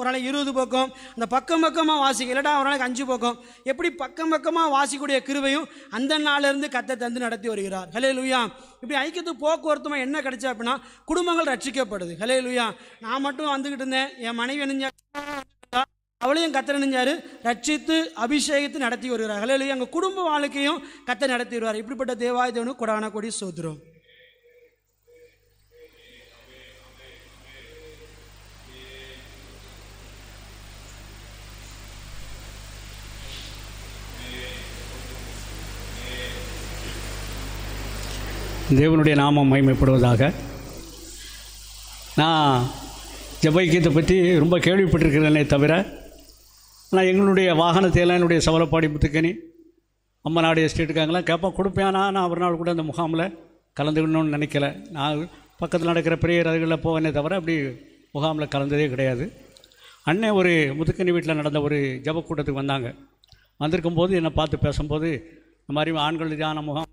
ஒரு நாளைக்கு 20 பக்கம், அந்த பக்கம் பக்கமாக வாசிக்க, இல்லைடா ஒரு நாளைக்கு 5 பக்கம், எப்படி பக்கம் பக்கமாக வாசிக்கூடிய கிருபையும் அந்த நாளிலிருந்து கர்த்தர் தந்து நடத்தி வருகிறார். ஹல்லேலூயா. இப்படி ஐக்கியத்து போக்குவரத்துமா என்ன கிடைச்சா அப்படின்னா குடும்பங்கள் ரட்சிக்கப்படுது. ஹல்லேலூயா. நான் மட்டும் வந்துக்கிட்டு இருந்தேன், என் மனைவி நினைஞ்சா அவளையும் கர்த்தர் நினைஞ்சாரு ரட்சித்து அபிஷேகித்து நடத்தி வருகிறார். ஹல்லேலூயா. எங்கள் குடும்ப வாழ்க்கையும் கர்த்தர் நடத்தி வருவார். இப்படிப்பட்ட தேவாய தேவனுக்கு கொடான கொடி ஸ்தோத்திரம். தேவனுடைய நாமம் மகிமைப்படுவதாக. நான் ஜெபைக்கியத்தை பற்றி ரொம்ப கேள்விப்பட்டிருக்கிறேனே தவிர, நான் எங்களுடைய வாகனத்தையெல்லாம் என்னுடைய சவலப்பாடி முத்துக்கனி அம்மநாடு எஸ்டேட்டுக்காங்களாம் கேட்பேன், கொடுப்பேனா. நான் ஒரு நாள் கூட அந்த முகாமில் கலந்துக்கணும்னு நினைக்கல. நான் பக்கத்தில் நடக்கிற பெரிய அதுகளில் போவேனே தவிர அப்படி முகாமில் கலந்ததே கிடையாது. அண்ணன் ஒரு முத்துக்கனி வீட்டில் நடந்த ஒரு ஜெப கூட்டத்துக்கு வந்தாங்க. வந்திருக்கும்போது என்னை பார்த்து பேசும்போது இந்த மாதிரி ஆண்கள் தியான முகாம்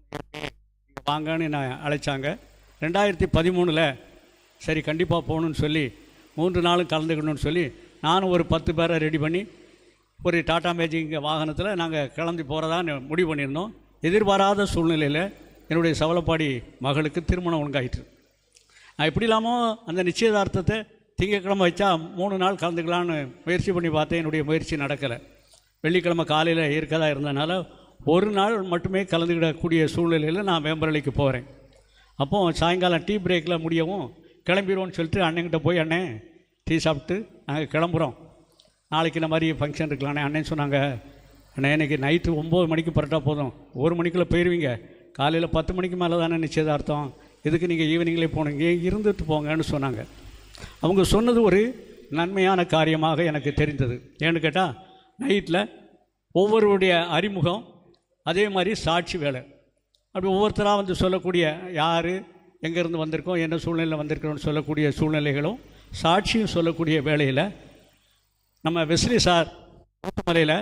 வாங்கன்னு என்னை அழைச்சாங்க. 2013 சரி கண்டிப்பாக போகணுன்னு சொல்லி 3 நாளும் கலந்துக்கணும்னு சொல்லி நானும் ஒரு 10 பேரை ரெடி பண்ணி ஒரு டாடா மேஜிக் வாகனத்தில் நாங்கள் கிளம்பி போகிறதான்னு முடிவு பண்ணியிருந்தோம். எதிர்பாராத சூழ்நிலையில் என்னுடைய சவலப்பாடி மகளுக்கு திருமணம் ஒழுங்காயிற்று. நான் எப்படி இல்லாமல் அந்த நிச்சயதார்த்தத்தை திங்கக்கிழமை வச்சா 3 நாள் கலந்துக்கலான்னு முயற்சி பண்ணி பார்த்தேன். என்னுடைய முயற்சி நடக்கலை. வெள்ளிக்கிழமை காலையில் இருக்கதாக இருந்ததுனால ஒரு நாள் மட்டுமே கலந்துக்கிடக்கூடிய சூழ்நிலையில் நான் வேம்பரளிக்கு போகிறேன். அப்போது சாயங்காலம் டீ பிரேக்கில் முடியவும் கிளம்பிடுவோன்னு சொல்லிட்டு அண்ணன்கிட்ட போய், அண்ணே டீ சாப்பிட்டு நாங்கள் கிளம்புறோம், நாளைக்கு இந்த மாதிரி ஃபங்க்ஷன் இருக்கலாண்ணே. அண்ணன் சொன்னாங்க, அண்ணே இன்றைக்கி நைட்டு 9 மணிக்கு புறட்டா போதும், 1 மணிக்குள்ளே போயிடுவீங்க, காலையில் 10 மணிக்கு மேலே தானே நிச்சயதார்த்தம், இதுக்கு நீங்கள் ஈவினிங்லேயே போனீங்க, இருந்துட்டு போங்கன்னு சொன்னாங்க. அவங்க சொன்னது ஒரு நன்மையான காரியமாக எனக்கு தெரிந்தது. ஏன்னு கேட்டால் நைட்டில் ஒவ்வொருடைய அறிமுகம், அதே மாதிரி சாட்சி வேலை, அப்படி ஒவ்வொருத்தராக வந்து சொல்லக்கூடிய யார் எங்கேருந்து வந்திருக்கோம், என்ன சூழ்நிலையில் வந்திருக்கிறோன்னு சொல்லக்கூடிய சூழ்நிலைகளும் சாட்சியும் சொல்லக்கூடிய வேளையில் நம்ம வெஸ்லி சார் ஊத்துமலையில்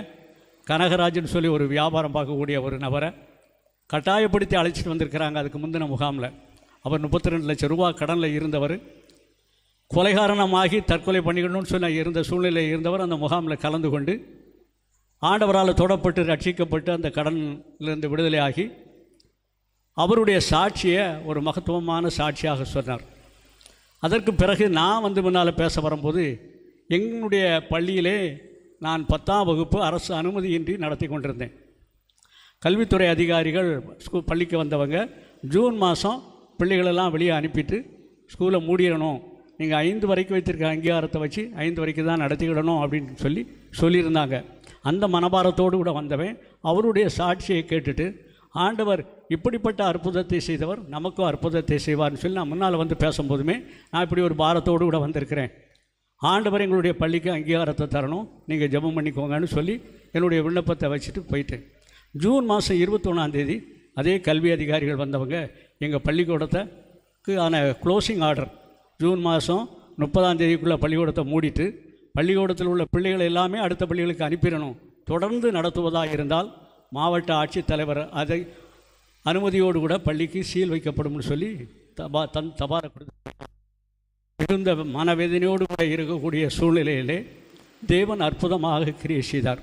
கனகராஜன் சொல்லி ஒரு வியாபாரம் பார்க்கக்கூடிய ஒரு நபரை கட்டாயப்படுத்தி அழைச்சிட்டு வந்திருக்கிறாங்க. அதுக்கு முந்தின முகாமில் அவர் 32 லட்சம் ரூபா கடனில் இருந்தவர், கொலைகாரணமாகி தற்கொலை பண்ணிக்கணும்னு சொல்லி இருந்த சூழ்நிலையில் இருந்தவர் அந்த முகாமில் கலந்து கொண்டு ஆண்டவரால் தொடப்பட்டு ரட்சிக்கப்பட்டு அந்த கடனிலிருந்து விடுதலை ஆகி அவருடைய சாட்சியை ஒரு மகத்துவமான சாட்சியாக சொன்னார். அதற்கு பிறகு நான் வந்து முன்னால் பேச வரும்போது, எங்களுடைய பள்ளியிலே நான் 10ஆம் வகுப்பு அரசு அனுமதியின்றி நடத்தி கொண்டிருந்தேன். கல்வித்துறை அதிகாரிகள் பள்ளிக்கு வந்தவங்க ஜூன் மாதம் பிள்ளைகளெல்லாம் வெளியே அனுப்பிட்டு ஸ்கூலை மூடிடணும், நீங்கள் 5 வரைக்கும் வைத்திருக்க அங்கீகாரத்தை வச்சு 5 வரைக்கும் தான் நடத்திக்கிடணும் அப்படின்னு சொல்லியிருந்தாங்க. அந்த மனபாரத்தோடு கூட வந்தவன் அவருடைய சாட்சியை கேட்டுட்டு, ஆண்டவர் இப்படிப்பட்ட அற்புதத்தை செய்தவர், நமக்கும் அற்புதத்தை செய்வார்னு சொல்லி நான் முன்னால் வந்து பேசும்போதுமே நான் இப்படி ஒரு பாரத்தோடு கூட வந்திருக்கிறேன், ஆண்டவர் எங்களுடைய பள்ளிக்கு அங்கீகாரத்தை தரணும், நீங்கள் ஜெபம் பண்ணிக்கோங்கன்னு சொல்லி என்னுடைய விண்ணப்பத்தை வச்சுட்டு போயிட்டேன். ஜூன் மாதம் 21ஆம் தேதி அதே கல்வி அதிகாரிகள் வந்தவங்க எங்கள் பள்ளிக்கூடத்துக்கு க்ளோசிங் ஆர்டர் ஜூன் மாதம் 30ஆம் தேதிக்குள்ளே பள்ளிக்கூடத்தை மூடிட்டு பள்ளிக்கூடத்தில் உள்ள பிள்ளைகளை எல்லாமே அடுத்த பள்ளிகளுக்கு அனுப்பிடணும், தொடர்ந்து நடத்துவதாக இருந்தால் மாவட்ட ஆட்சித்தலைவர் அதை அனுமதியோடு கூட பள்ளிக்கு சீல் வைக்கப்படும்னு சொல்லி தபார கொடுத்து மிகுந்த மனவேதனையோடு கூட இருக்கக்கூடிய சூழ்நிலையிலே தேவன் அற்புதமாக கிரியை செய்தார்.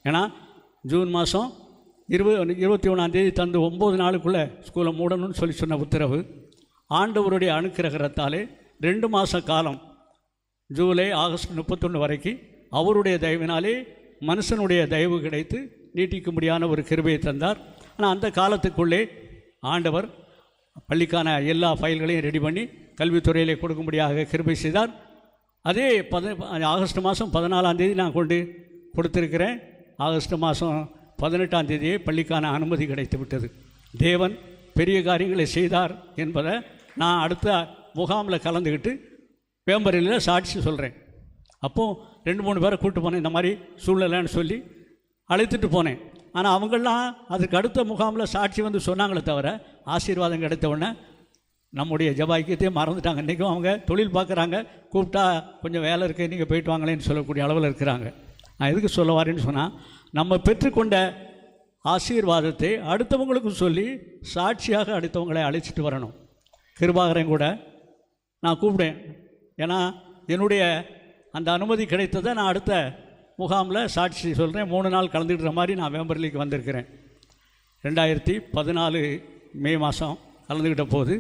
ஏன்னா ஜூன் மாதம் 21ஆம் தேதி தந்து 9 நாளுக்குள்ளே ஸ்கூலை மூடணும்னு சொல்லி சொன்ன உத்தரவு ஆண்டவருடைய அனுக்கிரகத்தாலே 2 மாத காலம் ஜூலை ஆகஸ்ட் 31 வரைக்கும் அவருடைய தயவினாலே மனுஷனுடைய தயவு கிடைத்து நீட்டிக்க முடியாத ஒரு கிருபையை தந்தார். ஆனால் அந்த காலத்துக்குள்ளே ஆண்டவர் பள்ளிக்கான எல்லா ஃபைல்களையும் ரெடி பண்ணி கல்வித்துறையிலே கொடுக்கும்படியாக கிருபை செய்தார். அதே ஆகஸ்ட் மாதம் 14ஆம் தேதி நான் கொண்டு கொடுத்துருக்கிறேன். ஆகஸ்ட் மாதம் 18ஆம் தேதியே பள்ளிக்கான அனுமதி கிடைத்து விட்டது. தேவன் பெரிய காரியங்களை செய்தார் என்பதை நான் அடுத்த முகாமில் கலந்துக்கிட்டு வேம்பரில் சாட்சி சொல்கிறேன். அப்போது 2-3 பேரை கூப்பிட்டு போனேன், இந்த மாதிரி சூழ்நிலைன்னு சொல்லி அழைத்துட்டு போனேன். ஆனால் அவங்களாம் அதுக்கு அடுத்த முகாமில் சாட்சி வந்து சொன்னாங்களே தவிர ஆசீர்வாதம் கிடைத்த உடனே நம்முடைய ஜபாய்க்கியத்தையே மறந்துட்டாங்க. இன்றைக்கும் அவங்க தொழில் பார்க்குறாங்க, கூப்பிட்டா கொஞ்சம் வேலை இருக்குது நீங்கள் போயிட்டு வாங்களேன்னு சொல்லக்கூடிய அளவில் இருக்கிறாங்க. நான் எதுக்கு சொல்ல வரேன்னு சொன்னால், நம்ம பெற்றுக்கொண்ட ஆசீர்வாதத்தை அடுத்தவங்களுக்கு சொல்லி சாட்சியாக அடுத்தவங்களை அழைச்சிட்டு வரணும். கிருபாகரன் கூட நான் கூப்பிட்டேன், ஏன்னா என்னுடைய அந்த அனுமதி கிடைத்ததை நான் அடுத்த முகாமில் சாட்சி சொல்கிறேன். 3 நாள் கலந்துக்கிற மாதிரி நான் வேம்பர்லிக்கு வந்திருக்கிறேன். 2014 மே மாதம் கலந்துக்கிட்ட போது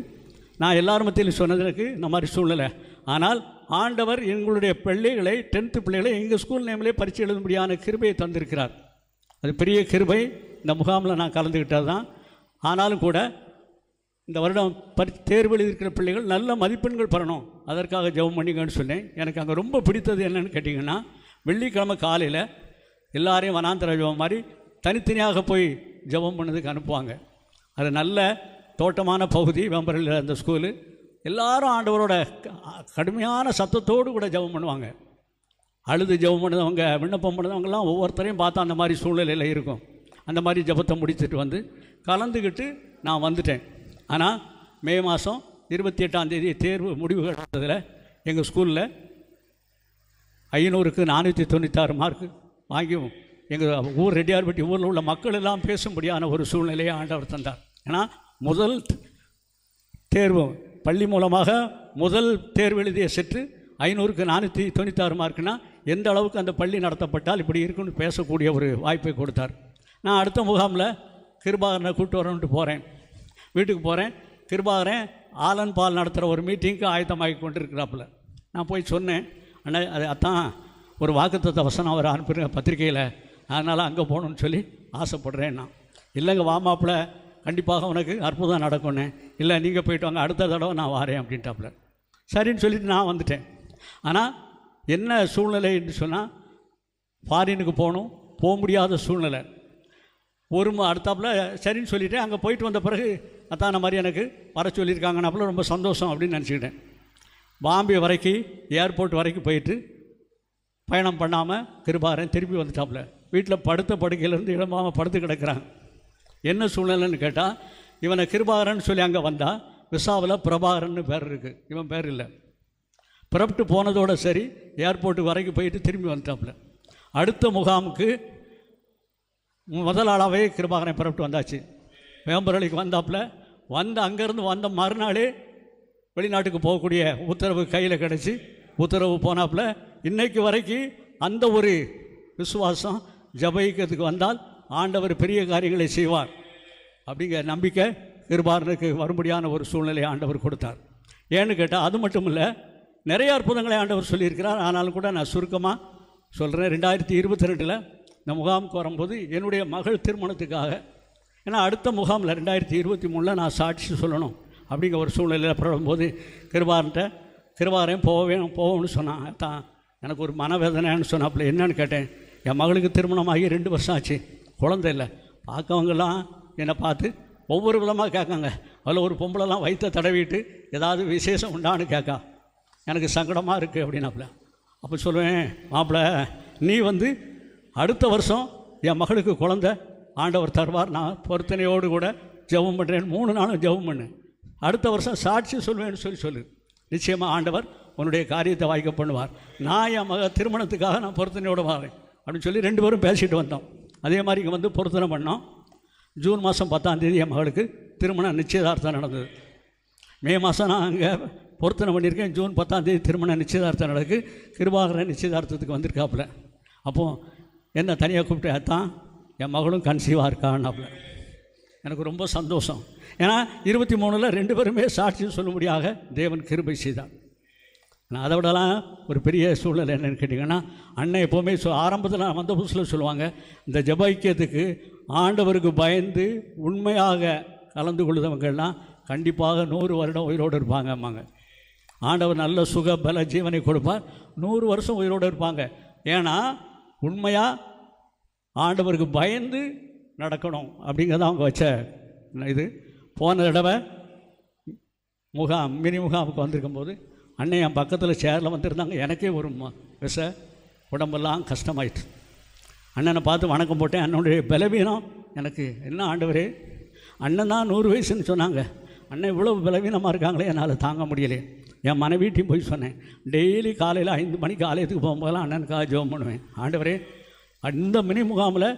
நான் எல்லார் மத்தியிலும் சொன்னதுக்கு இந்த மாதிரி சூழ்நிலை. ஆனால் ஆண்டவர் எங்களுடைய பிள்ளைகளை 10th பிள்ளைகளை எங்கள் ஸ்கூல் நேமிலே பரீட்சை எழுதும்படியான கிருபையை தந்திருக்கிறார். அது பெரிய கிருபை. இந்த முகாமில் நான் கலந்துக்கிட்டது தான். ஆனாலும் கூட இந்த வருடம் தேர்வு எழுதியிருக்கிற பிள்ளைகள் நல்ல மதிப்பெண்கள் பெறணும், அதற்காக ஜெபம் பண்ணிங்கன்னு சொன்னேன். எனக்கு அங்கே ரொம்ப பிடித்தது என்னென்னு கேட்டிங்கன்னா, வெள்ளிக்கிழமை காலையில் எல்லாரையும் வனாந்தர ஜெபம் மாதிரி தனித்தனியாக போய் ஜெபம் பண்ணதுக்கு அனுப்புவாங்க. அது நல்ல தோட்டமான பகுதி வேம்பரில் அந்த ஸ்கூலு. எல்லாரும் ஆண்டவரோட கடுமையான சத்தத்தோடு கூட ஜெபம் பண்ணுவாங்க. அழுது ஜெபம் பண்ணதவங்க, விண்ணப்பம் பண்ணதவங்கலாம் ஒவ்வொருத்தரையும் பார்த்தா அந்த மாதிரி சூழ்நிலையில் இருக்கும். அந்த மாதிரி ஜெபத்தை முடிச்சுட்டு வந்து கலந்துக்கிட்டு நான் வந்துட்டேன். ஆனால் மே மாதம் 28ஆம் தேதி தேர்வு முடிவுகள் வந்ததில் எங்கள் ஸ்கூலில் 500க்கு 496 மார்க்கு வாங்கியும் எங்கள் ஊர் ரெட்டியார்பட்டி ஊரில் உள்ள மக்கள் எல்லாம் பேசும்படியான ஒரு சூழ்நிலையை ஆண்டவர் தந்தார். ஏன்னா முதல் தேர்வு பள்ளி மூலமாக முதல் தேர்வு எழுதிய செற்று 500க்கு 496 மார்க்குனா எந்த அளவுக்கு அந்த பள்ளி நடத்தப்பட்டால் இப்படி இருக்குன்னு பேசக்கூடிய ஒரு வாய்ப்பை கொடுத்தார். நான் அடுத்த முகாமில் கிருபாகரனை கூப்பிட்டு வரணுன்ட்டு போகிறேன். வீட்டுக்கு போகிறேன். கிருபாகரன் ஆலன் பால் நடத்துகிற ஒரு மீட்டிங்க்கு ஆயத்தமாகி கொண்டு இருக்கிறாப்புல. நான் போய் சொன்னேன், அண்ணா அது அதான் ஒரு வாக்குத்தத்த வசனம் அவர் அனுப்புகிற பத்திரிக்கையில், அதனால் அங்கே போகணுன்னு சொல்லி ஆசைப்படுறேன். நான் இல்லைங்க வாமாப்பில் கண்டிப்பாக உனக்கு அற்புதம் நடக்கும்னு. இல்லை நீங்கள் போய்ட்டு வாங்க, அடுத்த தடவை நான் வரேன் அப்படின்ட்டாப்புல. சரின்னு சொல்லிவிட்டு நான் வந்துட்டேன். ஆனால் என்ன சூழ்நிலைன்னு சொன்னால், ஃபாரினுக்கு போக முடியாத சூழ்நிலை. அடுத்தாப்புல சரின்னு சொல்லிவிட்டு அங்கே போயிட்டு வந்த பிறகு அத்தான மாதிரி எனக்கு வர சொல்லியிருக்காங்கன்னாப்புல ரொம்ப சந்தோஷம் அப்படின்னு நினச்சிக்கிட்டேன். பாம்பே வரைக்கும் ஏர்போர்ட் வரைக்கும் போயிட்டு பயணம் பண்ணாமல் கிருபாகரன் திருப்பி வந்துட்டாப்புல. வீட்டில் படுத்த படுக்கையிலேருந்து இடமாமல் படுத்து கிடக்கிறாங்க. என்ன சூழ்நிலைன்னு கேட்டால், இவனை கிருபாகரன் சொல்லி அங்கே வந்தால் விசாவில் பிரபாகரன் பேர் இருக்குது, இவன் பேர் இல்லை. புறப்பட்டு போனதோடு சரி ஏர்போர்ட்டு வரைக்கும் போயிட்டு திரும்பி வந்துட்டாப்புல. அடுத்த முகாமுக்கு முதல் ஆளாகவே கிருபாகரன் புறப்பட்டு வந்தாச்சு. வேம்பரளிக்கு வந்தாப்புல அங்கேருந்து வந்த மறுநாளே வெளிநாட்டுக்கு போகக்கூடிய உத்தரவு கையில் கிடச்சி உத்தரவு போனாப்புல. இன்றைக்கு வரைக்கும் அந்த ஒரு விசுவாசம் ஜபைக்கிறதுக்கு வந்தால் ஆண்டவர் பெரிய காரியங்களை செய்வார் அப்படிங்கிற நம்பிக்கை கிருபாகரனுக்கு வரும்படியான ஒரு சூழ்நிலையை ஆண்டவர் கொடுத்தார். ஏன்னு கேட்டால் அது மட்டும் இல்லை, நிறைய அற்புதங்களை ஆண்டவர் சொல்லியிருக்கிறார். ஆனாலும் கூட நான் சுருக்கமாக சொல்கிறேன். 2022 இந்த முகாமுக்கு வரும்போது என்னுடைய மகள் திருமணத்துக்காக, ஏன்னா அடுத்த முகாமில் 2023 நான் சாட்சி சொல்லணும் அப்படிங்கிற ஒரு சூழ்நிலையில் படும்போது கிருபாகரன் போவேன்னு சொன்னான். தான் எனக்கு ஒரு மனவேதனைன்னு சொன்னாப்புல. என்னன்னு கேட்டேன். என் மகளுக்கு திருமணமாகி 2 வருஷம் ஆச்சு, குழந்தை இல்லை. பார்க்கவங்கெல்லாம் என்னை பார்த்து ஒவ்வொரு விதமாக கேட்காங்க. அதில் ஒரு பொம்பளைலாம் வயிற்ற தடவிட்டு ஏதாவது விசேஷம் உண்டான்னு கேட்கா. எனக்கு சங்கடமாக இருக்குது அப்படின்னாப்புல. அப்போ சொல்லுவேன், மாப்பிள்ளை நீ அடுத்த வருஷம் என் மகளுக்கு குழந்தை ஆண்டவர் தருவார், நான் பொருத்தனையோடு கூட ஜெபம் பண்ணுறேன். 3 நாளும் ஜெபம் பண்ணு, அடுத்த வருஷம் சாட்சி சொல்வேன்னு சொல்லு. நிச்சயமாக ஆண்டவர் உன்னுடைய காரியத்தை வாய்க்க பண்ணுவார். நான் என் திருமணத்துக்காக நான் பொருத்தனையோடு வரேன் அப்படின்னு சொல்லி 2 பேரும் பேசிட்டு வந்தோம். அதே மாதிரி இங்கே பொருத்தனை பண்ணோம். ஜூன் மாதம் 10ஆம் தேதி என் மகளுக்கு திருமண நிச்சயதார்த்தம் நடந்தது. மே மாதம் நான் அங்கே பொருத்தனை பண்ணியிருக்கேன். ஜூன் 10ஆம் தேதி திருமண நிச்சயதார்த்தம் நடக்கு. கிருபாகரன் நிச்சயதார்த்தத்துக்கு வந்திருக்காப்புல. அப்போது என்ன தனியாக கூப்பிட்டு, அத்தான் என் மகளும் கன்சீவாக இருக்கான்னாப்புல. எனக்கு ரொம்ப சந்தோஷம். ஏன்னா 23 2 பேருமே சாட்சி சொல்லும்படியாக தேவன் கிருபை செய்தார். நான் அதை விடலாம் ஒரு பெரிய சூழ்நிலை என்னென்னு கேட்டிங்கன்னா, அண்ணன் எப்போவுமே ஆரம்பத்தில் நான் வந்த புதுசில் சொல்லுவாங்க, இந்த ஜெப ஐக்கியத்துக்கு ஆண்டவருக்கு பயந்து உண்மையாக கலந்து கொள்ளுதவங்கள்லாம் கண்டிப்பாக 100 வருடம் உயிரோடு இருப்பாங்க அம்மாங்க. ஆண்டவர் நல்ல சுக பல ஜீவனை கொடுப்பார், 100 வருஷம் உயிரோடு இருப்பாங்க. ஏன்னா உண்மையாக ஆண்டவருக்கு பயந்து நடக்கணும் அப்படிங்கிறத அவங்க வச்ச இது. போன தடவை மினி முகாமுக்கு வந்திருக்கும்போது அண்ணன் என் பக்கத்தில் சேரில் வந்திருந்தாங்க. எனக்கே ஒரு உடம்பெல்லாம் கஷ்டமாயிட்டு அண்ணனை பார்த்து வணக்கம் போட்டேன். அண்ணனுடைய பலவீனம் எனக்கு என்ன ஆண்டவரே, அண்ணன் தான் 100 வயசுன்னு சொன்னாங்க. அண்ணன் இவ்வளோ பலவீனமாக இருக்காங்களே, என்னால் தாங்க முடியலையே. என் மனைவிட்டையும் போய் சொன்னேன். டெய்லி காலையில் 5 மணிக்கு ஆலயத்துக்கு போகும்போதெல்லாம் அண்ணனுக்காக ஜெபம் பண்ணுவேன். ஆண்டவரே அந்த மினி முகாமில்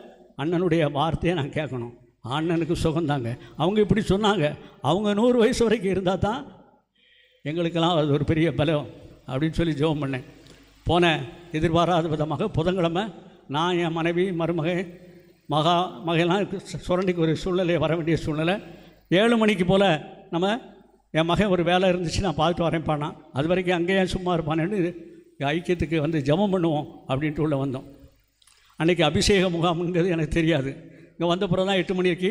அண்ணனுடைய வார்த்தையை நான் கேட்கணும், அண்ணனுக்கு சுகந்தாங்க. அவங்க இப்படி சொன்னாங்க. அவங்க 100 வயசு வரைக்கும் இருந்தால் தான் எங்களுக்கெல்லாம் அது ஒரு பெரிய பலம் அப்படின்னு சொல்லி ஜெபம் பண்ணேன். போன எதிர்பாராத விதமாக புதன்கிழமை நான் என் மனைவி மகெல்லாம் சுரண்டிக்கு ஒரு சூழ்நிலை வர வேண்டிய சூழ்நிலை. 7 மணிக்கு போல் நம்ம என் மகன் ஒரு வேலை இருந்துச்சு, நான் பார்த்துட்டு வரேன் பானா. அது வரைக்கும் அங்கேயே சும்மா இருப்பானேன்னு ஐக்கியத்துக்கு வந்து ஜெபம் பண்ணுவோம் அப்படின்ட்டு உள்ளே வந்தோம். அன்றைக்கி அபிஷேக முகாம்ங்கிறது எனக்கு தெரியாது. இங்கே வந்த பிறகு தான் 8 மணிக்கு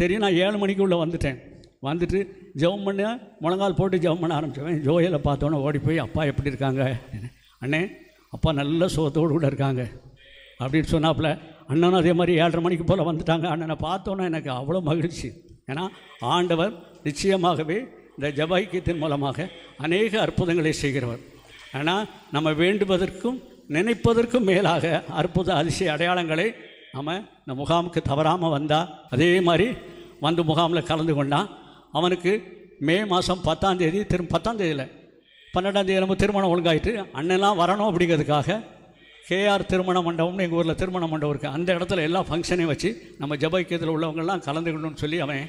தெரியும். நான் 7 மணிக்கு உள்ளே வந்துட்டேன். வந்துட்டு ஜெபம் பண்ண முழங்கால் போட்டு ஜெபம் பண்ண ஆரம்பித்தேன். ஜோயலை பார்த்தோன்னே ஓடி போய், அப்பா எப்படி இருக்காங்க? அண்ணே, அப்பா நல்ல சுகத்தோடு கூட இருக்காங்க அப்படின்னு சொன்னாப்புல. அண்ணனும் அதே மாதிரி 7:30 மணிக்கு போல் வந்துட்டாங்க. அண்ணனை பார்த்தோன்னே எனக்கு அவ்வளோ மகிழ்ச்சி. ஏன்னா ஆண்டவர் நிச்சயமாகவே இந்த ஜெப ஐக்கியத்தின் மூலமாக அநேக அற்புதங்களை செய்கிறவர். ஆனால் நம்ம வேண்டுவதற்கும் நினைப்பதற்கும் மேலாக அற்புத அதிசய அடையாளங்களை நம்ம இந்த முகாமுக்கு தவறாமல் வந்தால், அதே மாதிரி வந்து முகாமில் கலந்து கொண்டான். அவனுக்கு மே மாதம் 10ஆம் தேதி 10ஆம் தேதியில் 12ஆம் தேதி நம்ம திருமணம் ஒழுங்காயிட்டு அண்ணெல்லாம் வரணும் அப்படிங்கிறதுக்காக கேஆர் திருமண மண்டபம்னு எங்கள் ஊரில் திருமண மண்டபம் இருக்குது. அந்த இடத்துல எல்லா ஃபங்க்ஷனையும் வச்சு நம்ம ஜெப ஐக்கியத்தில் உள்ளவங்கள்லாம் கலந்துக்கணும்னு சொல்லி அவன்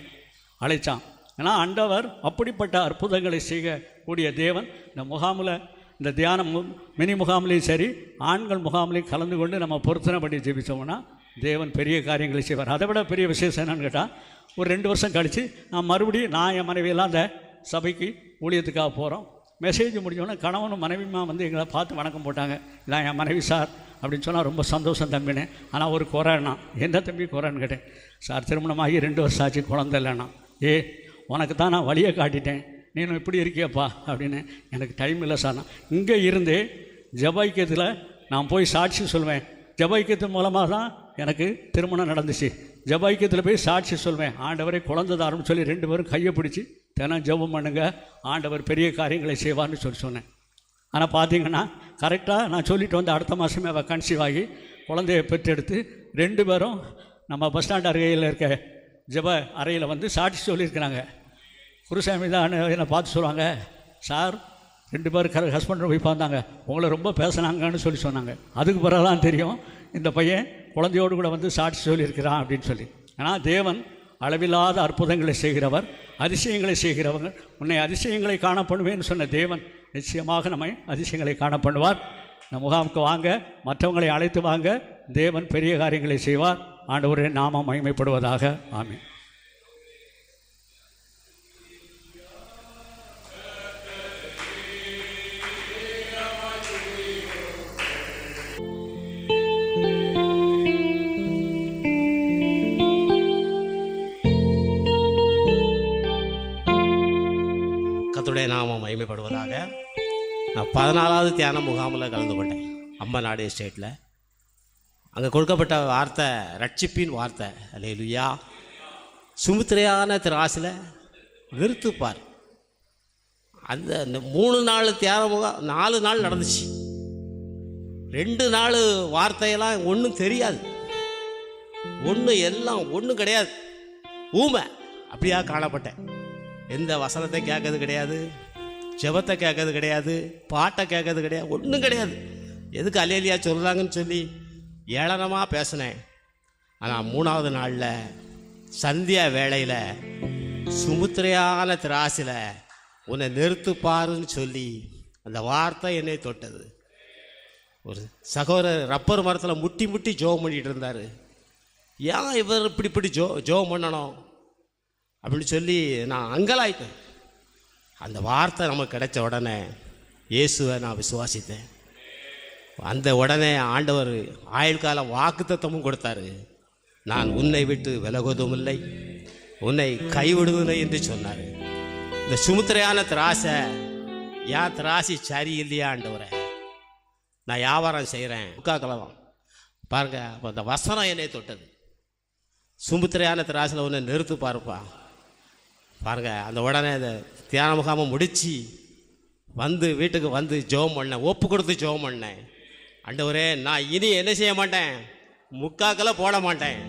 அழைத்தான். ஏன்னா ஆண்டவர் அப்படிப்பட்ட அற்புதங்களை செய்யக்கூடிய தேவன். இந்த முகாமில், இந்த தியானம் மினி முகாம்லேயும் சரி, ஆண்கள் முகாம்லேயும் கலந்து கொண்டு நம்ம பொருத்தனை பண்ணி ஜெபித்தோம்னா தேவன் பெரிய காரியங்களை செய்வார். அதை விட பெரிய விசேஷம் என்னன்னு கேட்டால், ஒரு 2 வருஷம் கழித்து நான் மறுபடியும் என் மனைவியெல்லாம் அந்த சபைக்கு ஊழியத்துக்காக போகிறோம். மெசேஜ் முடிஞ்சோடனே கணவனும் மனைவியுமா வந்து எங்களை பார்த்து வணக்கம் போட்டாங்க. இதான் என் மனைவி சார் அப்படின்னு சொன்னால் ரொம்ப சந்தோஷம் தம்பினேன். ஆனால் ஒரு குறைன்னா, என்ன தம்பி குறைன்னு கேட்டேன். சார் திருமணமாகி 2 வருஷம் ஆச்சு, குழந்தை இல்லைண்ணா. உனக்கு தான் நான் வழியை காட்டிட்டேன், நீனும் இப்படி இருக்கியப்பா அப்படின்னு. எனக்கு டைம் இல்லை சார். நான் இங்கே இருந்து ஜெப ஐக்கியத்தில் நான் போய் சாட்சி சொல்வேன். ஜெப ஐக்கியத்தின் மூலமாக தான் எனக்கு திருமணம் நடந்துச்சு. ஜெப ஐக்கியத்தில் போய் சாட்சி சொல்வேன். ஆண்டவரை குழந்தை தாருன்னு சொல்லி 2 பேரும் கையை பிடிச்சி தினம் ஜெபம் பண்ணுங்க, ஆண்டவர் பெரிய காரியங்களை செய்வார்னு சொன்னேன். ஆனால் பார்த்தீங்கன்னா கரெக்டாக நான் சொல்லிட்டு வந்து அடுத்த மாதமே அவள் கன்சீவ் ஆகி குழந்தையை பெற்றெடுத்து 2 பேரும் நம்ம பஸ் ஸ்டாண்ட் அருகையில் இருக்க ஜெப அறையில் வந்து சாட்சி சொல்லியிருக்கிறாங்க. குருசாமி தான் என்னை பார்த்து சொல்லுவாங்க, சார் 2 பேர் ஹஸ்பண்ட் போய் பார்த்தாங்க, உங்களை ரொம்ப பேசினாங்கன்னு சொன்னாங்க. அதுக்கு பிறகு தான் தெரியும் இந்த பையன் குழந்தையோடு கூட வந்து சாட்சி சொல்லியிருக்கிறான் அப்படின்னு சொல்லி. ஆனால் தேவன் அளவில்லாத அற்புதங்களை செய்கிறவர், அதிசயங்களை செய்கிறவங்க. உன்னை அதிசயங்களை காணப்படுவேன்னு சொன்ன தேவன் நிச்சயமாக நம்மை அதிசயங்களை காணப்படுவார். இந்த முகாமுக்கு வாங்க, மற்றவங்களை அழைத்து வாங்க, தேவன் பெரிய காரியங்களை செய்வார். ஆண்டவரின் நாமம் மகிமைப்படுவதாக. ஆமென். கர்த்தருடைய நாமம் மகிமைப்படுவதாக. நான் 14வது தியான முகாமில் கலந்து கொண்டேன், அம்பநாடு எஸ்டேட்டில். அங்கே கொடுக்கப்பட்ட வார்த்தை ரட்சிப்பின் வார்த்தை. அல்லேலூயா. சுமுத்திரையான திராசில் நிறுத்துப்பார். அந்த 3 நாள் தியான முகாம் 4 நாள் நடந்துச்சு. 2 நாள் வார்த்தையெல்லாம் ஒன்றும் தெரியாது, ஒன்றும் கிடையாது. ஊமை அப்படியா காணப்பட்டேன். எந்த வசனத்தை கேட்கறது கிடையாது, ஜெபத்தை கேட்கறது கிடையாது, பாட்டை கேட்கறது கிடையாது, ஒன்றும் கிடையாது. எதுக்கு அல்லேலியா சொல்கிறாங்கன்னு சொல்லி ஏளனமாக பேசினேன். ஆனால் 3வது நாளில் சந்தியா வேளையில் சுமுத்திரையான திராசில் உன்னை நிறுத்துப்பாருன்னு சொல்லி அந்த வார்த்தை என்னை தொட்டது. ஒரு சகோதரர் ரப்பர் மரத்தில் முட்டி முட்டி ஜோம் பண்ணிகிட்டு இருந்தார். ஏன் இவர் இப்படி ஜோம் பண்ணணும் அப்படின்னு சொல்லி நான் அங்கலாயிட்டேன். அந்த வார்த்தை நமக்கு கிடைச்ச உடனே இயேசுவை நான் விசுவாசித்தேன். அந்த உடனே ஆண்டவர் ஆயுள்கால வாக்குத்தத்தமும் கொடுத்தாரு. நான் உன்னை விட்டு விலகுவதும் இல்லை, உன்னை கைவிடுவதில்லை என்று சொன்னார். இந்த சுமுத்திரையான திராசை, ஏன் திராசி சரி இல்லையா ஆண்டவரை, நான் வியாபாரம் செய்கிறேன் முக்காக்கிழவம் பாருங்க. அப்போ அந்த வசனம் என்னை தொட்டது. சுமுத்திரையான திராசில் உன்னை நிறுத்து பாருப்பா பாருங்க. அந்த உடனே அந்த தியான முகாமை முடித்து வந்து வீட்டுக்கு வந்து ஜெபம் பண்ணேன், ஒப்பு கொடுத்து ஜெபம் பண்ணேன். ஆண்டவரே, நான் இனி என்ன செய்ய மாட்டேன், முக்காக்கில் போட மாட்டேன்,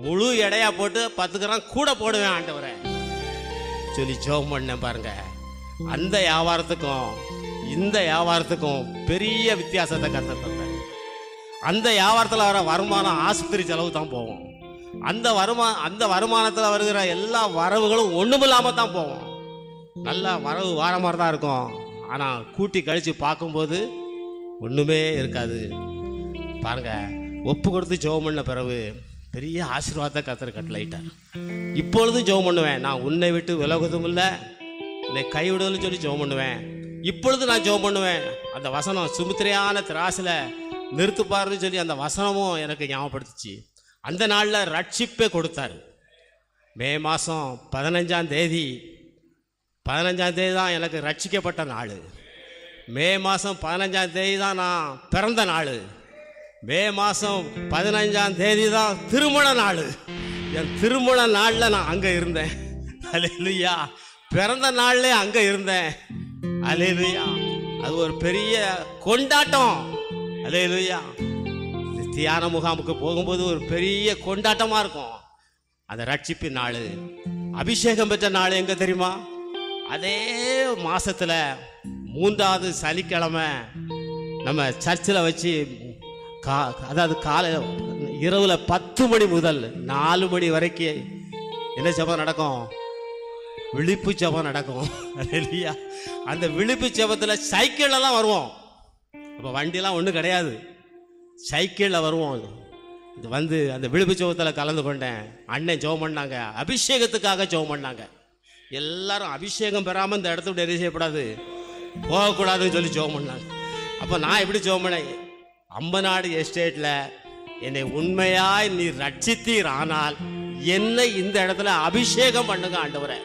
முழு எடையா போட்டு 10 கிராம் கூட போடுவேன் ஆண்டவரே சொல்லி ஜெபம் பண்ணேன். பாருங்க, அந்த வியாபாரத்துக்கும் இந்த வியாபாரத்துக்கும் பெரிய வித்தியாசத்தை கற்றுத்தேன். அந்த வியாபாரத்தில் வர வருமானம் ஆஸ்பத்திரி செலவு தான் போவோம். அந்த வருமானத்தில் வருகிற எல்லா வரவுகளும் ஒன்றுமில்லாமல் தான் போவோம். நல்ல வரவு வார மாதிரி தான் இருக்கும். ஆனால் கூட்டி கழித்து பார்க்கும்போது ஒன்றுமே இருக்காது. பாருங்க, ஒப்பு கொடுத்து ஜெபம் பண்ண பிறகு பெரிய ஆசீர்வாதத்தை கர்த்தர் கட்டளையிட்டார். இப்பொழுதும் ஜெபம் பண்ணுவேன். நான் உன்னை விட்டு விலகுவதும் இல்லை, உன்னை கைவிடுதல்னு சொல்லி ஜெபம் பண்ணுவேன். இப்பொழுது நான் ஜெபம் பண்ணுவேன். அந்த வசனம் சுமுத்திரையான திராசில் நிறுத்துப்பாருன்னு சொல்லி அந்த வசனமும் எனக்கு ஞாபகப்படுத்துச்சு. அந்த நாளில் ரட்சிப்பே கொடுத்தார். மே மாதம் 15ஆம் தேதி தான் எனக்கு ரட்சிக்கப்பட்ட நாள். மே மாதம் 15ஆம் தேதி தான் நான் பிறந்த நாள். மே மாதம் 15ஆம் தேதி தான் திருமண நாள். என் திருமண நாளில் நான் அங்கே இருந்தேன். அல்லேலூயா. பிறந்த நாள்லே அங்கே இருந்தேன். அல்லேலூயா. அது ஒரு பெரிய கொண்டாட்டம். அல்லேலூயா. தியான முகாமுக்கு போகும்போது ஒரு பெரிய கொண்டாட்டமாக இருக்கும். அந்த ரட்சிப்பின் நாள், அபிஷேகம் பெற்ற நாள் எங்கே தெரியுமா? அதே மாதத்தில் 3வது சனிக்கிழமை நம்ம சர்ச்சில் வச்சு அதாவது இரவில் 10 மணி முதல் 4 மணி வரைக்கும் என்ன ஜெபம் நடக்கும்? விழிப்பு ஜெபம் நடக்கும். இல்லையா? அந்த விழிப்பு ஜெபத்தில் சைக்கிளெல்லாம் வருவோம். அப்போ வண்டிலாம் ஒன்றும் கிடையாது, சைக்கிளில் வருவோம். இது வந்து அந்த விழிப்பு ஜெபத்தில் கலந்து கொண்டேன். அண்ணன் ஜெபம் பண்ணாங்க, அபிஷேகத்துக்காக ஜெபம் பண்ணாங்க. எல்லாரும் அபிஷேகம் பெறாமல் இந்த இடத்த விட்டு என்ன செய்யக்கூடாது, போகக்கூடாதுன்னு சொல்லி ஜெபம் பண்ணாங்க. அப்போ நான் எப்படி ஜெபம் பண்ணேன்? அம்பநாடு எஸ்டேட்டில் என்னை உண்மையாய் நீ ரட்சித்தீர், ஆனால் என்னை இந்த இடத்துல அபிஷேகம் பண்ணுங்க ஆண்டவரே,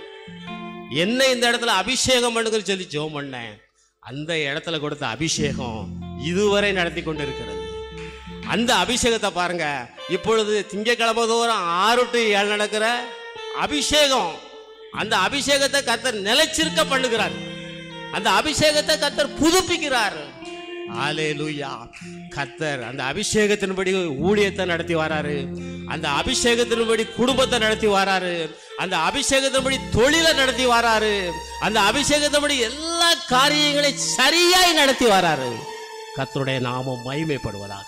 என்னை இந்த இடத்துல அபிஷேகம் பண்ணுங்கன்னு சொல்லி ஜெபம் பண்ணேன். அந்த இடத்துல கொடுத்த அபிஷேகம் இதுவரை நடத்தி கொண்டு இருக்கிறது. அந்த அபிஷேகத்தை பாருங்க. இப்பொழுது திங்கட்கிழமை தோறும் 6 to 7 நடக்கிற அபிஷேகம், அந்த அபிஷேகத்தை கர்த்தர் நிலைச்சிருக்க பண்ணுகிறார். அந்த அபிஷேகத்தை கர்த்தர் புதுப்பிக்கிறார். ஹல்லேலூயா. கர்த்தர் அந்த அபிஷேகத்தின்படி ஊழியத்தை நடத்தி வராரு. அந்த அபிஷேகத்தின்படி குடும்பத்தை நடத்தி வராரு. அந்த அபிஷேகத்தின்படி தொழிலை நடத்தி வராரு. அந்த அபிஷேகத்தின்படி எல்லா காரியங்களையும் சரியாய் நடத்தி வராரு. கர்த்தருடைய நாமம் மகிமைப்படுவதாக.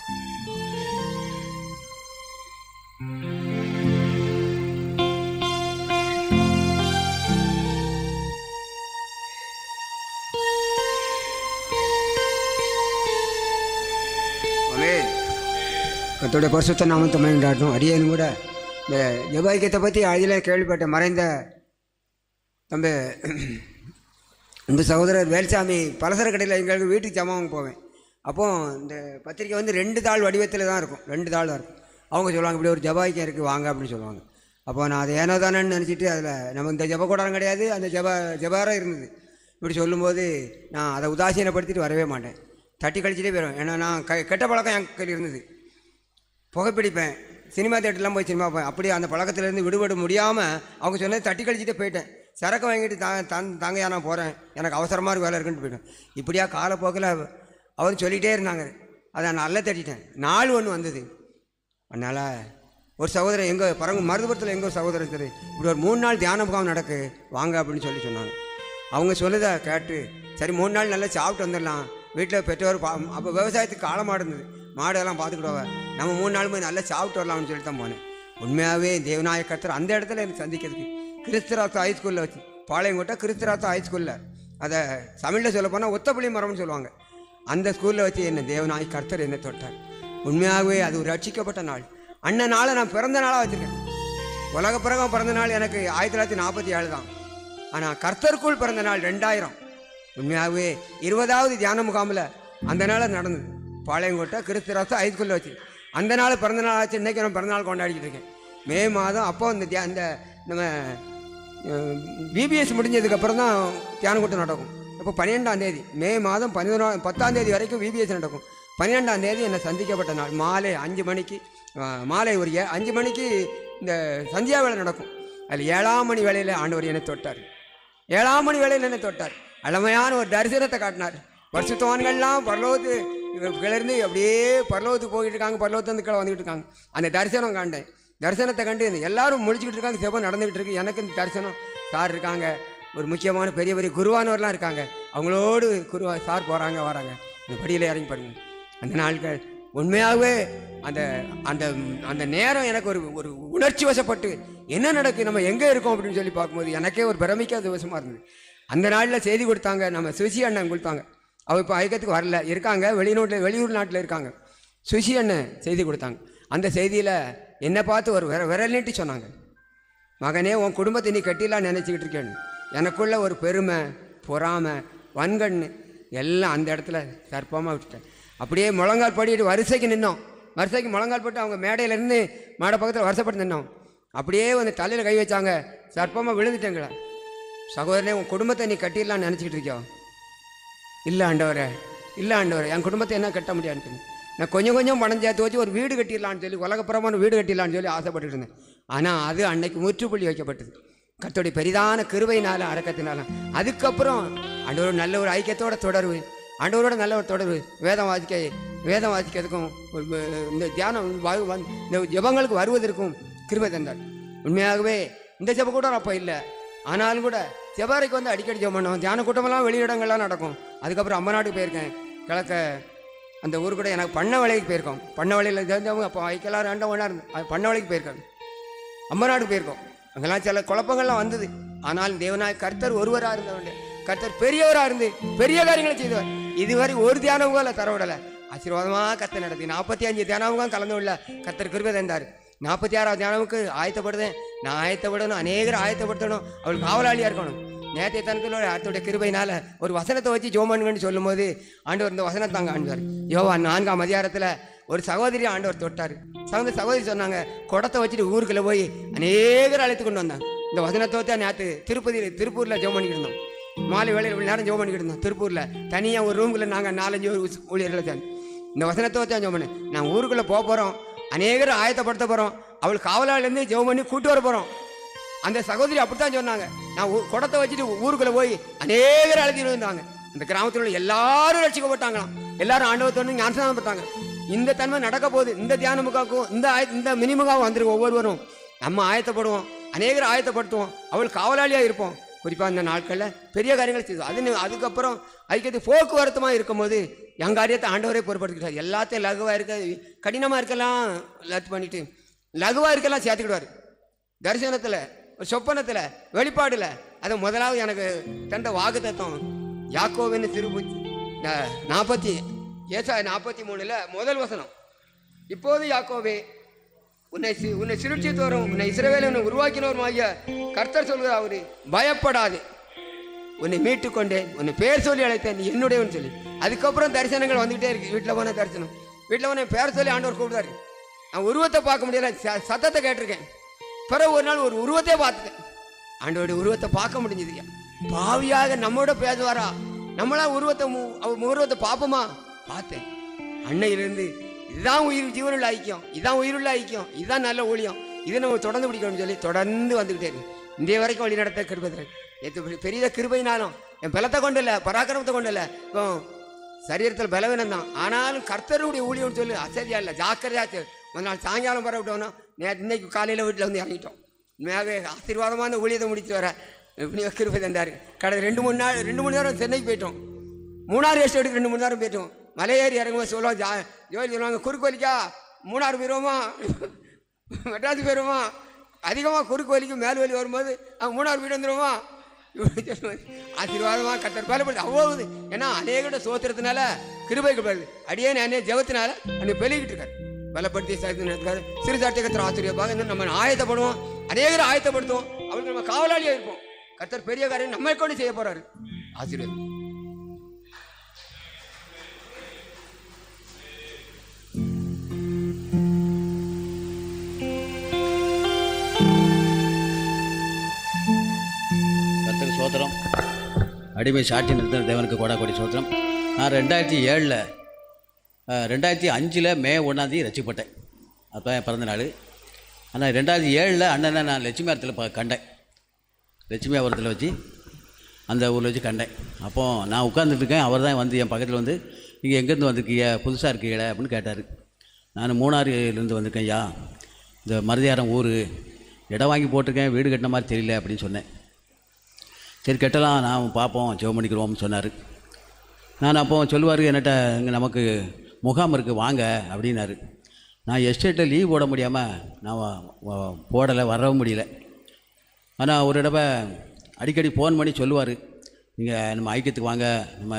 கர்த்தருடைய பரிசுத்த நாமத்தை மகிமைப்படட்டும். அடியேனும் கூட இந்த ஜெபாய்க்கத்தை பற்றி அதில் கேள்விப்பட்டேன். மறைந்த தம்பி இந்த சகோதரர் வேல்சாமி பலசர கடையில் எங்களுக்கு வீட்டுக்கு ஜமாவும் போவேன். அப்போது இந்த பத்திரிக்கை வந்து 2 தாள் வடிவத்தில் தான் இருக்கும், 2 தாள் தான் இருக்கும். அவங்க சொல்லுவாங்க, இப்படி ஒரு ஜெபாய்க்கம் இருக்குது வாங்க அப்படின்னு சொல்லுவாங்க. அப்போ நான் அதை ஏனோ தானேன்னு நினச்சிட்டு அதில் நம்ம இந்த ஜெப கூடாரம் கிடையாது, அந்த ஜெபாரம் இருந்தது. இப்படி சொல்லும்போது நான் அதை உதாசீனப்படுத்திட்டு வரவே மாட்டேன், தட்டி கழிச்சிட்டே போயிடுவேன். ஏன்னா நான் கெட்ட பழக்கம் என் கையில் இருந்தது. புகைப்பிடிப்பேன், சினிமா தேட்டர்லாம் போய் சினிமா போய் அப்படியே அந்த பழக்கத்துலேருந்து விடுபட முடியாமல் அவங்க சொன்னது தட்டி கழிச்சிட்டே போயிட்டேன். சரக்கு வாங்கிட்டு தாங்கயா நான் போகிறேன், எனக்கு அவசரமாக வேலை இருக்குன்ட்டு போயிட்டேன். இப்படியா காலப்போக்கில் அவரும் சொல்லிகிட்டே இருந்தாங்க. அதை நான் நல்லா தட்டிட்டேன். நாள் ஒன்று வந்தது. அதனால் ஒரு சகோதரர் எங்கள் மருதுபுரத்தில் எங்கள் ஒரு சகோதரர் சரி இப்படி ஒரு 3 நாள் தியான முகாம் நடக்கு வாங்க அப்படின்னு சொல்லி சொன்னாங்க. அவங்க சொல்லுதை கேட்டு சரி 3 நாள் நல்லா சாப்பிட்டு வந்துடலாம். வீட்டில் பெற்றோர் அப்போ விவசாயத்துக்கு காலமாடு இருந்தது, மாடெல்லாம் பார்த்துக்கிடுவா, நம்ம 3 நாள் போய் நல்லா சாப்பிட்டு வரலாம்னு சொல்லிட்டு தான் போனேன். உண்மையாகவே தேவநாயக கர்த்தர் அந்த இடத்துல எனக்கு சந்திக்கிறதுக்கு கிறிஸ்துராத்து ஹைஸ்கூலில் வச்சு பாளையங்கோட்டை கிறிஸ்துராத்து ஹைஸ்கூலில், அதை தமிழில் சொல்ல போனால் ஒத்தப்பள்ளி மரம்னு சொல்லுவாங்க, அந்த ஸ்கூலில் வச்சு என்ன தேவநாயக கர்த்தர் என்னை தொட்டார். உண்மையாகவே அது ஒரு ரட்சிக்கப்பட்ட நாள். அண்ணன் நாளை நான் பிறந்த நாளாக வச்சுருக்கேன். உலக பிறகம் பிறந்த நாள் எனக்கு 1947 தான். ஆனால் கர்த்தருக்குள் பிறந்த நாள் 2000. உண்மையாகவே 20வது தியான முகாமில் அந்த நாள் நடந்தது. பாளையங்கோட்டை கிறிஸ்துராத்து ஹைஸ்கூலில் வச்சு அந்த நாள் பிறந்த நாள் ஆச்சு. இன்றைக்கி நான் பிறந்த நாள் கொண்டாடிக்கிட்டு இருக்கேன். மே மாதம் அப்போ இந்த நம்ம பிபிஎஸ் முடிஞ்சதுக்கப்புறம் தான் தியானம் கூட்டம் நடக்கும். அப்போ 12ஆம் தேதி மே மாதம் 10ஆம் தேதி வரைக்கும் பிபிஎஸ் நடக்கும். 12ஆம் தேதி என்னை சந்திக்கப்பட்ட நாள். மாலை 5 மணிக்கு மாலை ஒரு 5 மணிக்கு இந்த சந்தியா வேலை நடக்கும். அதில் 7ஆம் மணி வேளையில் ஆண்டவர் என்னை தொட்டார். 7ஆம் மணி வேளையில் என்னை தொட்டார். அழமையான ஒரு தரிசனத்தை காட்டினார். பரிசுத்தவான்கள்லாம் பரலோகத்து கிளர்ந்து அப்படியே பரலோகத்துக்கு போய்கிட்டு இருக்காங்க, பரலோகத்துலேருந்து கீழே வந்துக்கிட்டு இருக்காங்க. அந்த தரிசனம் காண்டேன். தரிசனத்தை கண்டு எல்லாரும் முடிச்சுக்கிட்டு இருக்காங்க, செபம் நடந்துக்கிட்டு இருக்கு. எனக்கு இந்த தரிசனம் சார் இருக்காங்க, ஒரு முக்கியமான பெரிய பெரிய குருவானவர்லாம் இருக்காங்க, அவங்களோடு சார் போகிறாங்க வராங்க, இந்த படியில் இறங்கி பாருங்க. அந்த நாட்கள் உண்மையாகவே அந்த அந்த அந்த நேரம் எனக்கு ஒரு உணர்ச்சி வசப்பட்டு என்ன நடக்கு, நம்ம எங்கே இருக்கோம் அப்படின்னு சொல்லி பார்க்கும்போது எனக்கே ஒரு பிரமிக்காத விஷயமா இருந்தது. அந்த நாளில் செய்தி கொடுத்தாங்க, நம்ம சுசி அண்ணன் கொடுத்தாங்க. அவள் இப்போ ஐக்கியத்துக்கு வரல, இருக்காங்க வெளியூர் நாட்டில் இருக்காங்க. சுசி அண்ணன் செய்தி கொடுத்தாங்க. அந்த செய்தியில் என்னை பார்த்து ஒரு விரல் நீட்டி சொன்னாங்க, மகனே உன் குடும்பத்தை நீ கட்டிலாம் நினச்சிக்கிட்டு இருக்கேன்னு. எனக்குள்ள ஒரு பெருமை, பொறாமை, வன்கண்ணு எல்லாம் அந்த இடத்துல சர்ப்பமாக விட்டுட்டேன். அப்படியே முழங்கால் படிட்டு வரிசைக்கு நின்னோம். வரிசைக்கு முழங்கால் போட்டு அவங்க மேடையிலேருந்து மாடை பக்கத்தில் வருஷப்பட்டு நின்னோம். அப்படியே வந்து தலையில் கை வச்சாங்க. சர்ப்பமாக விழுந்துட்டேங்களா. சகோதரனே உன் குடும்பத்தை நீ கட்டிடலான்னு நினச்சிக்கிட்டு இருக்கியோ? இல்லை ஆண்டவரே, இல்லை ஆண்டவரே, என் குடும்பத்தை என்ன கட்ட முடியாதுன்னு. நான் கொஞ்சம் கொஞ்சம் பணம் சேர்த்து வச்சு ஒரு வீடு கட்டிடலான்னு சொல்லி, உலகப்புறமான வீடு கட்டிடலான்னு சொல்லி ஆசைப்பட்டு இருந்தேன். ஆனால் அது அன்னைக்கு முற்றுப்புள்ளி வைக்கப்பட்டது கர்த்தருடைய பெரிதான கிருபையினால, அரக்கத்தினால. அதுக்கப்புறம் ஆண்டவரோட நல்ல ஒரு ஐக்கியத்தோட தொடர்பு, ஆண்டவரோட நல்ல ஒரு தொடர்பு. வேதம் வாசிக்கிறதுக்கும் இந்த தியானம் இந்த ஜெபங்களுக்கு வருவதற்கும் கிருபை தந்தார். உண்மையாகவே இந்த ஜெப கூட்டம் அப்போ இல்லை, ஆனாலும் கூட ஜெபாரைக்கு வந்து அடிக்கடி ஜெபம் பண்ணுவோம். தியான கூட்டமெல்லாம் வெளியிடங்கள்லாம் நடக்கும். அதுக்கப்புறம் அம்மநாட்டுக்கு போயிருக்கேன். கிழக்க அந்த ஊர் கூட எனக்கு பண்ண வேலைக்கு போயிருக்கோம். பண்ண வேலையில் தெரிஞ்சவங்க அப்போ ஐக்கெல்லாம் ரெண்டும் ஒன்றா இருந்து பண்ண வேலைக்கு போயிருக்காங்க. அம்மநாட்டுக்கு போயிருக்கோம். அங்கெல்லாம் சில குழப்பங்கள்லாம் வந்தது. ஆனால் தேவனாய் கர்த்தர் ஒருவராக இருந்தவங்க, கர்த்தர் பெரியவராக இருந்து பெரிய காரியங்களை செய்தவர். இதுவரை ஒரு தியானமுகம் இல்லை தரவிடலை. ஆசீர்வாதமாக கர்த்தர் நடத்தி 45 தியானமுகம் கலந்து உள்ள கர்த்தர் கிருபை தந்தார். 46வது தியானமுக்கு ஆயத்தப்படுதேன். நான் ஆயத்தப்படணும், அநேகரை ஆயத்தப்படுத்தணும், அவளுக்கு காவலாளியாக இருக்கணும். நேற்றைய தனத்தில் அர்த்தோடைய கிருபையினால் ஒரு வசனத்தை வச்சு ஜோமன்கன்னு சொல்லும் போது ஆண்டவர் இந்த வசனத்தை தாங்க ஆண்டுவார். யோவான் 4ஆம் அதிகாரத்தில் ஒரு சகோதரி ஆண்டவர் தொட்டார். சகோதரி சொன்னாங்க, குடத்தை வச்சுட்டு ஊருக்குள்ளே போய் அநேகர் அழைத்து கொண்டு வந்தாங்க. இந்த வசனத்தை நேற்று திருப்பூரில் ஜெபம் பண்ணிக்கிட்டு இருந்தோம். மாலை வேலையில் இவ்வளோ நேரம் ஜெபம் பண்ணிக்கிட்டு இருந்தோம். திருப்பூரில் தனியாக ஒரு ரூமுக்குள்ளே நாங்கள் 4-5 ஊழியர்களை சேர்ந்து இந்த வசனத்தை ஜெபம் பண்ணேன். நாங்கள் ஊருக்குள்ளே போக போகிறோம், அநேகரை ஆயத்தப்படுத்த போகிறோம், அவள் காவலாளிலேருந்து ஜெபம் பண்ணி கூட்டு வர போகிறோம். அந்த சகோதரி அப்படித்தான் சொன்னாங்க. நான் குடத்தை வச்சுட்டு ஊருக்குள்ளே போய் அநேகரை அழைச்சிட்டு வந்தாங்க. இந்த கிராமத்தில் உள்ள எல்லாரும் ரட்சிக்கப்பட்டாங்களாம். எல்லாரும் ஆண்டவத்தோடு ஞானஸ்நானம் பெற்றாங்க. இந்த தன்மை நடக்க போகுது. இந்த தியானமுகாக்கும் இந்த மினிமுகாவும் வந்துருக்கும். ஒவ்வொருவரும் நம்ம ஆயத்தப்படுவோம், அநேகரை ஆயத்தப்படுத்துவோம், அவள் காவலாளியாக இருப்போம். குறிப்பாக இந்த நாட்களில் பெரிய காரியங்கள் செய்வோம். அதுக்கப்புறம் ஐக்கியத்துக்கு போக்குவரத்துமாக இருக்கும்போது என் காரியத்தை ஆண்டவரே பொறுப்படுத்திக்கிட்டார். எல்லாத்தையும் லகுவாக இருக்க, கடினமாக இருக்கலாம் லத்து பண்ணிட்டு லகுவாக இருக்கலாம் சேர்த்துக்கிடுவார். தரிசனத்தில், சொப்பனத்தில், வெளிப்பாடில். அது முதலாவது எனக்கு தந்த வாக்கு தத்துவம் யாக்கோவின் திருப்பு 43 முதல் வசனம். இப்போது யாக்கோவே, உன்னை சிருஷ்டித்தோரும் உன்னை இஸ்ரவேலை உருவாக்கினோரும் ஆகிய கர்த்தர் சொல்கிறாரு, பயப்படாது, உன்னை மீட்டு கொண்டேன், உன்னை பேர் சொல்லி அழைத்தேன், நீ என்னுடையவன் சொல்லி. அதுக்கப்புறம் தரிசனங்கள் வந்துகிட்டே இருக்கு. வீட்டில் போன தரிசனம், வீட்டில் போன பேர் சொல்லி ஆண்டவர் கூப்பிடுவார். நான் உருவத்தை பார்க்க முடியல, சத்தத்தை கேட்டிருக்கேன். பிறகு ஒரு நாள் ஒரு உருவத்தையே பார்த்துட்டேன். ஆண்டவருடைய உருவத்தை பார்க்க முடிஞ்சது. பாவியாக நம்மோட பேசுவாரா, நம்மளா உருவத்தை பார்ப்போமா? பார்த்தேன். அன்னையிலிருந்து இதுதான் ஜீவனுள்ள ஐக்கியம், இதுதான் உயிருள்ள ஐக்கியம், இதுதான் நல்ல ஊழியம், இதை நம்ம தொடர்ந்து பிடிக்கணும்னு சொல்லி தொடர்ந்து வந்துக்கிட்டே இருக்கு. இன்றைய வரைக்கும் வழி நடத்த கிருபை. பெரிய கிருபைனாலும் என் பலத்தை கொண்டு இல்லை, பராக்கிரமத்தை கொண்டு இல்லை, இப்போ சரீரத்தில் பலவீனம் தான். ஆனாலும் கர்த்தருடைய ஊழியம்னு சொல்லி அசதியா இல்லை, ஜாக்கிரதையா. ஒரு நாள் சாயங்காலம் வர விட்டோம்னா இன்னைக்கு காலையில் வீட்டில் வந்து இறங்கிட்டோம். உண்மையாகவே ஆசீர்வாதமான ஊழியத்தை முடித்து வர இப்படி கிருபை தந்தார். கடை 2 மணி நேரம் சென்னைக்கு போயிட்டோம். 3 எஸ்டேட்டுக்கு 2 மணி நேரம் போயிட்டோம். மலையேறி இறங்கும்போது சொல்லுவாங்க, ஜோதி சொல்லுவாங்க, குறுக்கு வலிக்கா 3 போயிடுவோமா, மெட்ராஸுக்கு போயிடுவோமா, அதிகமாக குறுக்கு வலிக்கும் மேல் வலி வரும்போது 3 போயிட்டு வந்துடுவோமா. ஆசீர்வாதமாக கர்த்தர் பலப்படுது அவ்வளவு. ஏன்னா அநேகோட சோத்திரத்தினால கிருபைக்கு படுது. அடியே அநே ஜெபத்தினால அன்னை பெருகிட்டு இருக்காரு. பலப்படுத்தி சேர்த்து சிறு சாட்டை கத்திர ஆச்சரியப்பாக நம்ம ஆயத்தப்படுவோம், அநேகரை ஆயத்தப்படுத்துவோம், அவங்களுக்கு நம்ம காவலாளியாக இருப்போம். கர்த்தர் பெரிய காரியம் நம்ம கொண்டு செய்ய போறாரு. ஆசீர்வாதம். கர்த்தருக்கு சோத்திரம். அடிமை சாட்சி நிறுத்தின தேவனுக்கு கோடாக்கோடி சோத்திரம். நான் 2005 மே 1 ரசிக்கப்பட்டேன். அப்போ என் பிறந்த நாள். ஆனால் 2007 அண்ணனை நான் லட்சுமியாரத்தில் கண்டேன். லட்சுமியாபுரத்தில் வச்சு அந்த ஊரில் வச்சு கண்டேன். அப்போது நான் உட்காந்துட்ருக்கேன். அவர் தான் வந்து என் பக்கத்தில் வந்து, நீங்கள் எங்கேருந்து வந்திருக்கீங்க, புதுசாக இருக்கீங்களே அப்படின்னு கேட்டார். நான் 3 வந்திருக்கேன் ஐயா, இந்த மருதியாரம் ஊர், இடம் வாங்கி போட்டிருக்கேன், வீடு கட்டின மாதிரி தெரியல அப்படின்னு சொன்னேன். சரி கட்டலாம், நான் பார்ப்போம், ஜெபம் பண்ணிக்கிறோம்னு சொன்னார். நான் அப்போ சொல்லுவார், என்கிட்ட இங்கே நமக்கு முகாம் இருக்குது வாங்க அப்படின்னாரு. நான் எஸ்டேட்டில் லீவ் போட முடியாமல் நான் போடலை, வரவும் முடியல. ஆனால் ஒரு தடவை அடிக்கடி ஃபோன் பண்ணி சொல்லுவார், நீங்கள் நம்ம ஐக்கியத்துக்கு வாங்க, நம்ம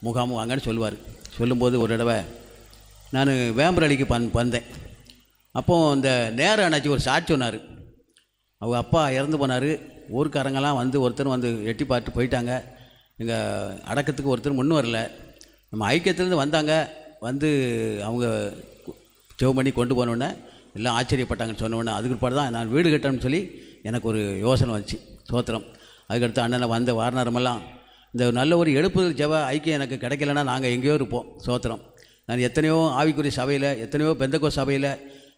முகாமும் வாங்கன்னு சொல்லுவார். சொல்லும்போது ஒரு தடவை நான் வேம்பரளிக்கு வந்தேன். அப்போது இந்த நேரம் அண்ணாச்சி ஒரு சாட்சி சொன்னார். அவங்க அப்பா இறந்து போனார். ஊருக்காரங்கெல்லாம் வந்து ஒருத்தர் வந்து எட்டி பார்த்து போயிட்டாங்க. எங்கள் அடக்கத்துக்கு ஒருத்தர் முன்னும் வரல. நம்ம ஐக்கியத்துலேருந்து வந்தாங்க. வந்து அவங்க ஜெபம் பண்ணி கொண்டு போனோடனே எல்லாம் ஆச்சரியப்பட்டாங்கன்னு சொன்னோடனே அதுக்கு பிற்பாடு தான் நான் வீடு கட்டணும்னு சொல்லி எனக்கு ஒரு யோசனை வந்துச்சு. சோத்திரம். அதுக்கடுத்து அண்ணனை வந்த வாரணரெல்லாம் இந்த நல்ல ஒரு எழுப்புதல் ஜெப ஐக்கியம் எனக்கு கிடைக்கலன்னா நாங்கள் எங்கேயோ இருப்போம். சோத்திரம். நான் எத்தனையோ ஆவிக்குரிய சபையில், எத்தனையோ பெந்தகோ சபையில்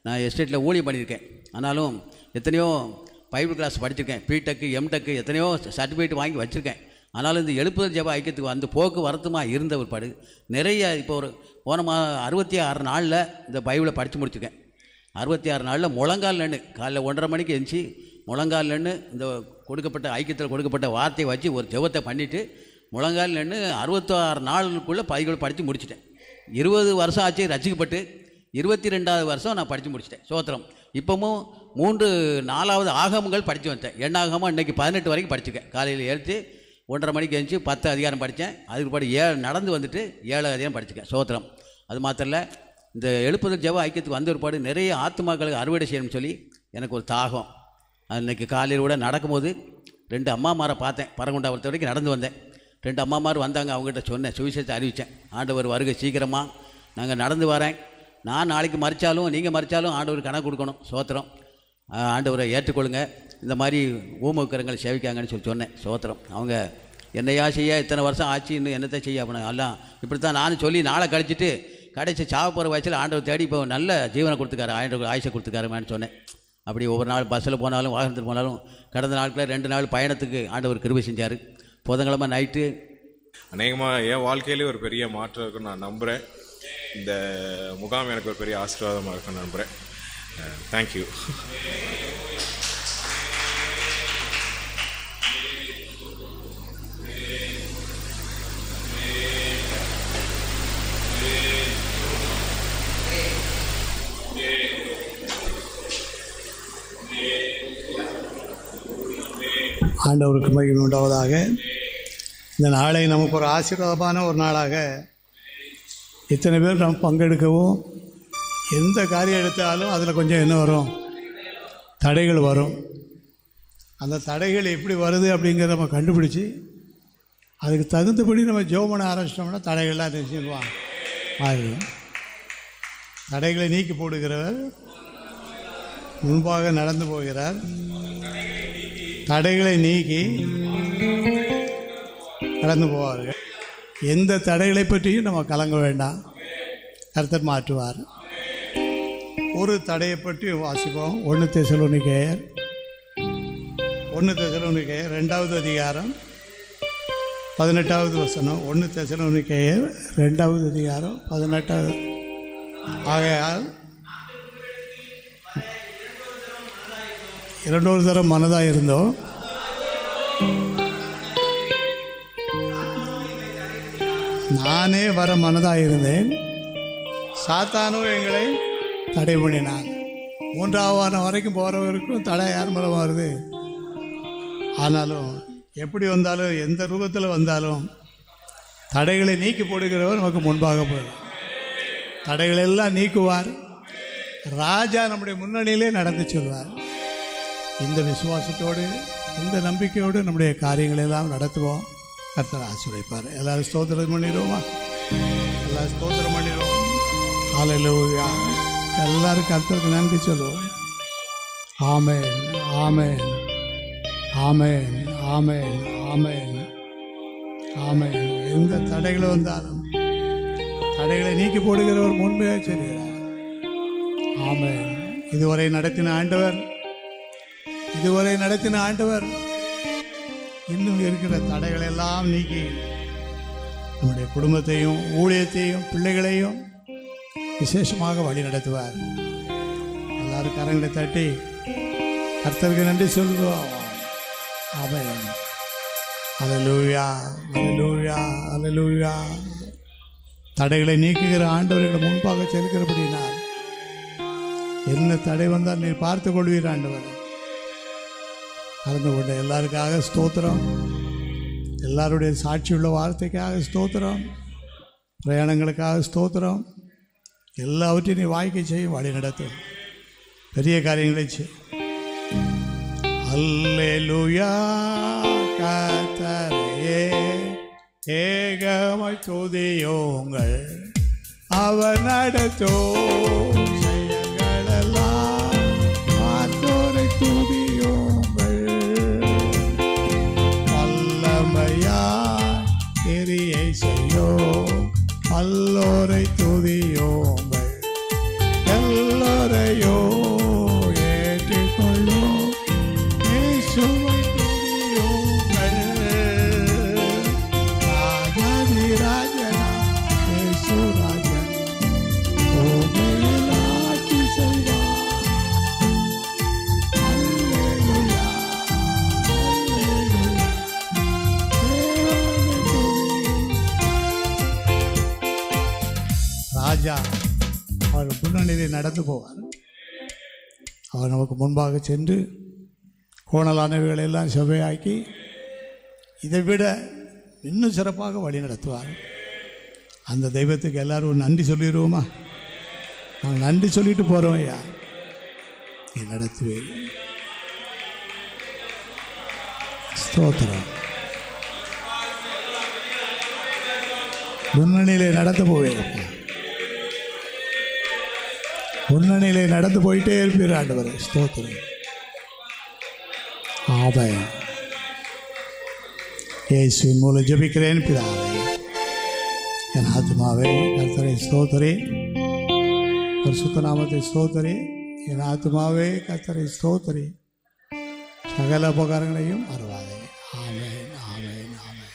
நான் எஸ்டேட்டில் ஊழியம் பண்ணியிருக்கேன். ஆனாலும் எத்தனையோ பைபிள் கிளாஸ் படிச்சிருக்கேன். பிடெக்கு, எம்டெக்கு எத்தனையோ சர்டிஃபிகேட் வாங்கி வச்சுருக்கேன். ஆனாலும் இந்த எழுப்புதல் ஜெப ஐக்கியத்துக்கு வந்து போக்கு வரத்துமா இருந்த ஒரு பாடு நிறைய. இப்போ ஒரு போன 66 நாளில் இந்த பைபிளை படித்து முடிச்சிருக்கேன். 66 நாளில் முழங்கால் நின்று காலைல 1:30 மணிக்கு எழுந்துச்சி முழங்கால் நின்று இந்த கொடுக்கப்பட்ட ஐக்கியத்தில் கொடுக்கப்பட்ட வார்த்தையை வச்சு ஒரு ஜெபத்தை பண்ணிவிட்டு முழங்கால் நின்று 66 நாளுக்குள்ளே பைபிள் படித்து முடிச்சிட்டேன். 20 வருஷம் ஆச்சு ரசிக்கப்பட்டு. 22வது வருஷம் நான் படித்து முடிச்சிட்டேன். சோத்திரம். இப்போவும் 4வது ஆகமங்கள் படித்து வந்தேன். எண்ணாகமாக இன்றைக்கி 18 வரைக்கும் படிச்சிருக்கேன். காலையில் எழுத்து 1:30 மணிக்கு எழுந்துச்சி 10 அதிகாரம் படித்தேன். அதுக்கு பாடு 7 நடந்து வந்துட்டு 7 அதிகாரம் படிச்சிருக்கேன். சோத்திரம். அது மாத்திரம் இல்லை, இந்த எழுப்புதல் ஜெப ஐக்கியத்துக்கு வந்த ஒரு பாடு நிறைய ஆத்துமாக்களுக்கு அறுவடை செய்யணும்னு சொல்லி எனக்கு ஒரு தாகம். அன்றைக்கி காலையில் கூட நடக்கும்போது 2 அம்மாமாரை பார்த்தேன். பரங்குண்டாவரத்து வரைக்கும் நடந்து வந்தேன். 2 அம்மாமார் வந்தாங்க. அவங்ககிட்ட சொன்னேன், சுவிசேஷத்தை அறிவித்தேன். ஆண்டவர் வருகை சீக்கிரமாக, நாங்கள் நடந்து வரேன். நான் நாளைக்கு மறித்தாலும் நீங்கள் மறித்தாலும் ஆண்டவர் கணக்கு கொடுக்கணும். சோத்திரம். ஆண்டவரை ஏற்றுக்கொள்ளுங்க, இந்த மாதிரி ஊமக்கரங்களை சேவிக்காங்கன்னு சொல்லி சொன்னேன். சோத்திரம். அவங்க என்னையா செய்ய இத்தனை வருஷம் ஆச்சு, இன்னும் என்னத்தை செய்ய அப்படின்னா எல்லாம் இப்படி தான் நானும் சொல்லி நாளை கழிச்சிட்டு கடைசி சாவ போகிற வயசில் ஆண்டவர் தேடி இப்போ நல்ல ஜீவனை கொடுத்துக்காரு, ஆண்டவர் ஆயுஷை கொடுத்துக்காருமான்னு சொன்னேன். அப்படி ஒவ்வொரு நாள் பஸ்ஸில் போனாலும் வாகனத்தில் போனாலும் கடந்த நாட்களில் 2 நாள் பயணத்துக்கு ஆண்டவர் கிருபை செஞ்சார். புதன்கிழமை நைட்டு அநேகமாக என் வாழ்க்கையிலே ஒரு பெரிய மாற்றம் இருக்குன்னு நான் நம்புகிறேன். இந்த முகாம் எனக்கு ஒரு பெரிய ஆசீர்வாதமாக இருக்குன்னு நம்புகிறேன். தேங்க்யூ. ஆண்டவருக்கு மகிமை உண்டாவதாக. இந்த நாளை நமக்கு ஒரு ஆசீர்வாதமான ஒரு நாளாக இத்தனை பேர் நம்ம பங்கெடுக்கவும், எந்த காரியம் எடுத்தாலும் அதில் கொஞ்சம் என்ன வரும், தடைகள் வரும். அந்த தடைகள் எப்படி வருது அப்படிங்கிறத நம்ம கண்டுபிடிச்சி அதுக்கு தகுந்தபடி நம்ம ஜெபம் பண்ண ஆரம்பிச்சிட்டோம்னா தடைகள்லாம் நிச்சயமாக மாறிடும். தடைகளை நீக்கி போடுகிறவர் முன்பாக நடந்து போகிறார். தடைகளை நீக்கி கடந்து போவார்கள். எந்த தடைகளை பற்றியும் நம்ம கலங்க வேண்டாம், கர்த்தர் மாற்றுவார். ஒரு தடையை பற்றி வாசிப்போம். 1 தெசலோனிக்கேயர் 2வது அதிகாரம் 18வது வசனம். 1 தெசலோனிக்கேயர் 2வது அதிகாரம் 18வது. ஆகையால் 2 தரம் மனதாக இருந்தோம், நானே வர மனதாக இருந்தேன், சாத்தானோ எங்களை தடை பண்ணினான். 3வது வாரம் வரைக்கும் போகிறவருக்கும் தடை யார் மூலமாக வருது. ஆனாலும் எப்படி வந்தாலும் எந்த ரூபத்தில் வந்தாலும் தடைகளை நீக்கி போடுகிறவர் நமக்கு முன்பாக போயிடும். தடைகளெல்லாம் நீக்குவார். ராஜா நம்முடைய முன்னணியிலே நடந்து செல்வார். இந்த விசுவாசத்தோடு, இந்த நம்பிக்கையோடு நம்முடைய காரியங்களெல்லாம் நடத்துவோம். கர்த்தர் ஆசீர்வதிப்பார். எல்லாரும் ஸ்தோத்திரம் பண்ணிடுவோமா? எல்லாரும் ஸ்தோத்திரம் பண்ணிடுவோம். ஹல்லேலூயா. எல்லாரும் கர்த்தருக்கு நன்றி சொல்லுவோம். ஆமென், ஆமென், ஆமென், ஆமென், ஆமென், ஆமென். எந்த தடைகள் வந்தாலும் தடைகளை நீக்கி போடுகிறவர் முன்பே செய்கிறார். ஆமென். இதுவரை நடத்தின ஆண்டவர் இன்னும் இருக்கிற தடைகளை எல்லாம் நீக்கி நம்முடைய குடும்பத்தையும் ஊழியத்தையும் பிள்ளைகளையும் விசேஷமாக வழி நடத்துவார். எல்லாரும் கரங்களை தட்டி கர்த்தருக்கு நன்றி சொல்லுவோம். ஆமென். அல்லேலூயா, அல்லேலூயா, அல்லேலூயா. தடைகளை நீக்குகிற ஆண்டவர்களை முன்பாக செலுக்கிறபடினால் என்ன தடை வந்தால் நீ பார்த்து கொள்வீர் ஆண்டவர். கலந்து கொண்ட எல்லாருக்காக ஸ்தோத்திரம். எல்லாருடைய சாட்சியுள்ள வார்த்தைக்காக ஸ்தோத்திரம். பிரயாணங்களுக்காக ஸ்தோத்திரம். எல்லாவற்றையும் நீ வாய்க்க செய்யும், வழி நடத்தும், பெரிய காரியங்களை செய். அல்லேலூயா. கர்த்தரையே ஏகமாய் துதியுங்கள், அவர் நடத்தும் செயல்களெல்லாம் பார்த்தோரை துதியுங்கள். வல்லமையாய் கிரியை செய்யும் அல்லோரை துதியுங்கள். எல்லோரையும் ஏற்றுக்கொள்ளும் இயேசுவை துதியுங்கள். ராஜாதி ராஜனா இயேசு ராஜன் பூமியில் ஆட்சி செய்வார். அல்லேலூயா, அல்லேலூயா. தேவனை துதியுங்கள். ராஜா அவர் முன்னணியிலே நடந்து போவார். அவர் நமக்கு முன்பாக சென்று கோணலானவைகளை எல்லாம் செவ்வையாக்கி இதை விட இன்னும் சிறப்பாக வழி நடத்துவார். அந்த தெய்வத்துக்கு எல்லாரும் நன்றி சொல்லிடுவோமா? நாங்கள் நன்றி சொல்லிட்டு போகிறோம். ஐயா, நீ நடத்துவேன். ஸ்தோத்திரம். முன்னணியிலே நடந்து போவேன். முன்னணியிலே நடந்து போயிட்டே இருப்பீர் ஆண்டவரே. ஸ்தோத்திரம். ஆமென். இயேசுவின் மூலம் ஜெபிக்கிறேன் பிதாவே. என் ஆத்மாவே கர்த்தரை ஸ்தோத்திரி, பரிசுத்த நாமத்தை ஸ்தோத்திரி. என் ஆத்மாவே கர்த்தரை ஸ்தோத்திரி, சகல உபகாரங்களையும் மறவாதே. ஆமென், ஆமென், ஆமென்.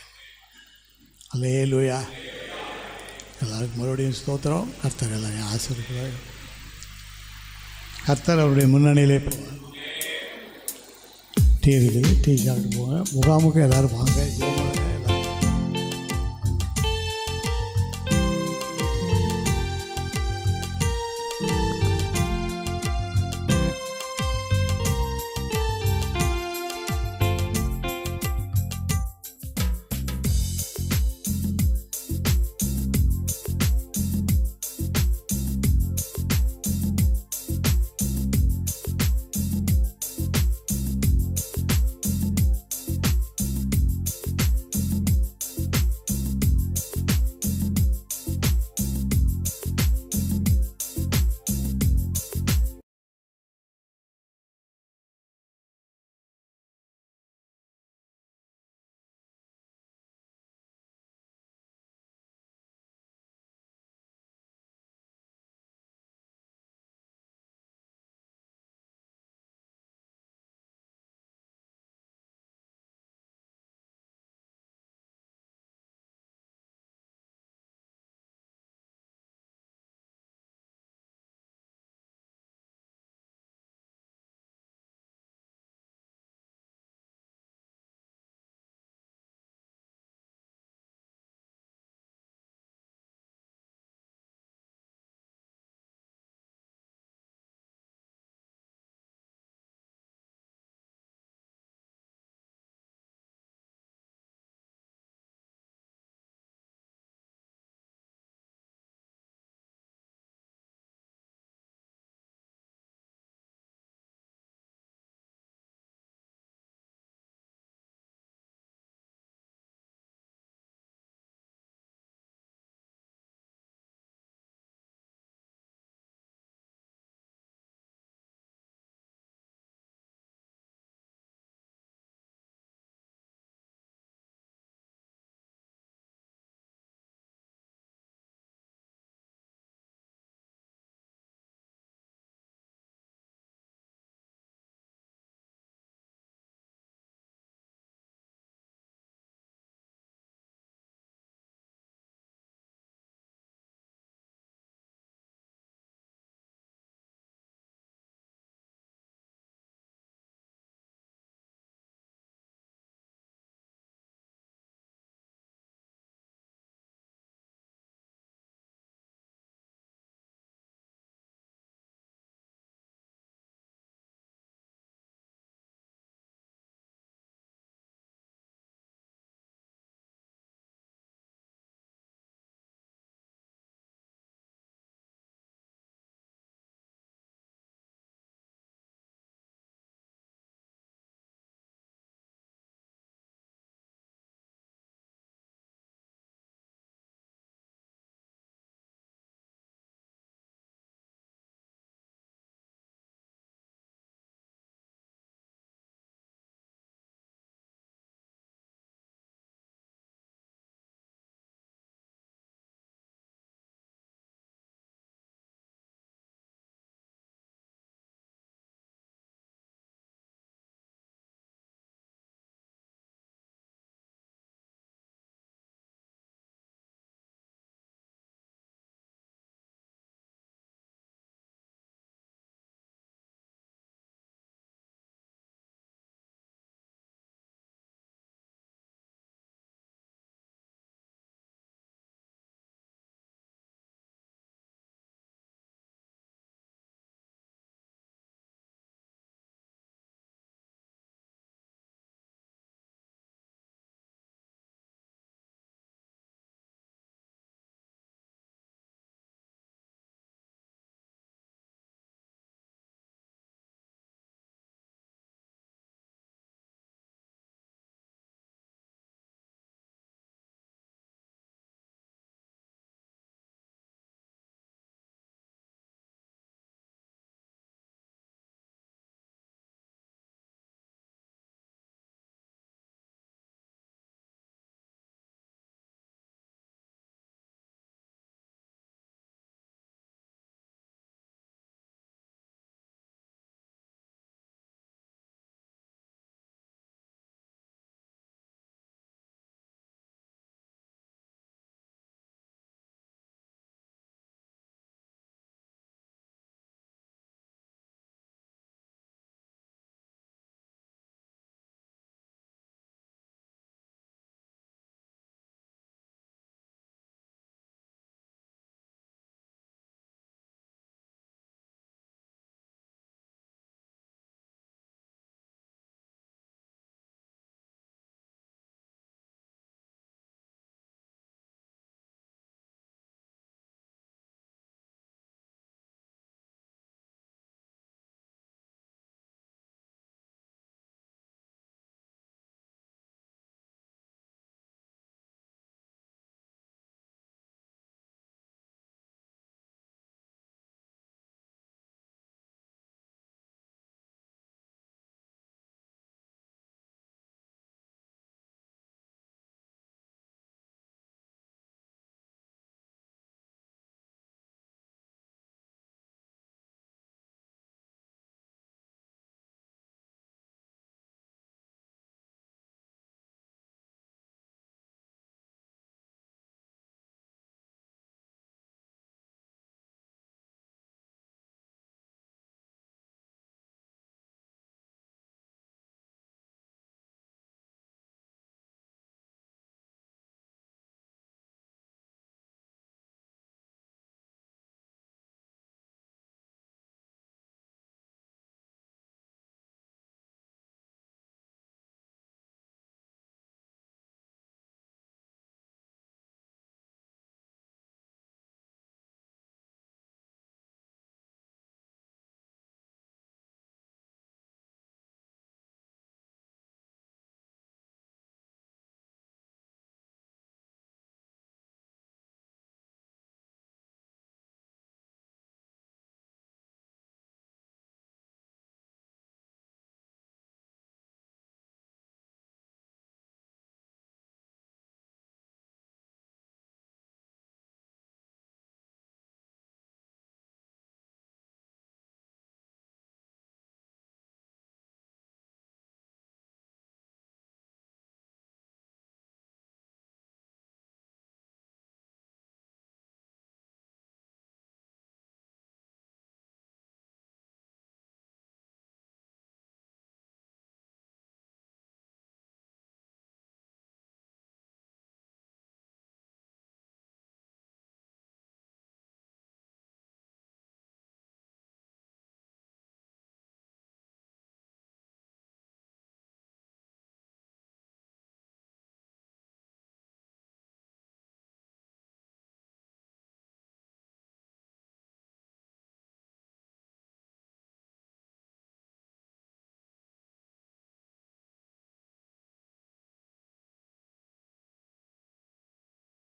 அல்லேலூயா. எல்லாருக்கும் மறுபடியும் ஸ்தோத்திரம். கர்த்தர் எல்லாரையும் ஆசீர்வதிப்பார். கர்த்தர் அவருடைய முன்னணியிலே போவார். டீ இருக்குது, டீ சாப்பிட்டு போங்க. முகாமுக்கு எல்லோரும் வாங்க.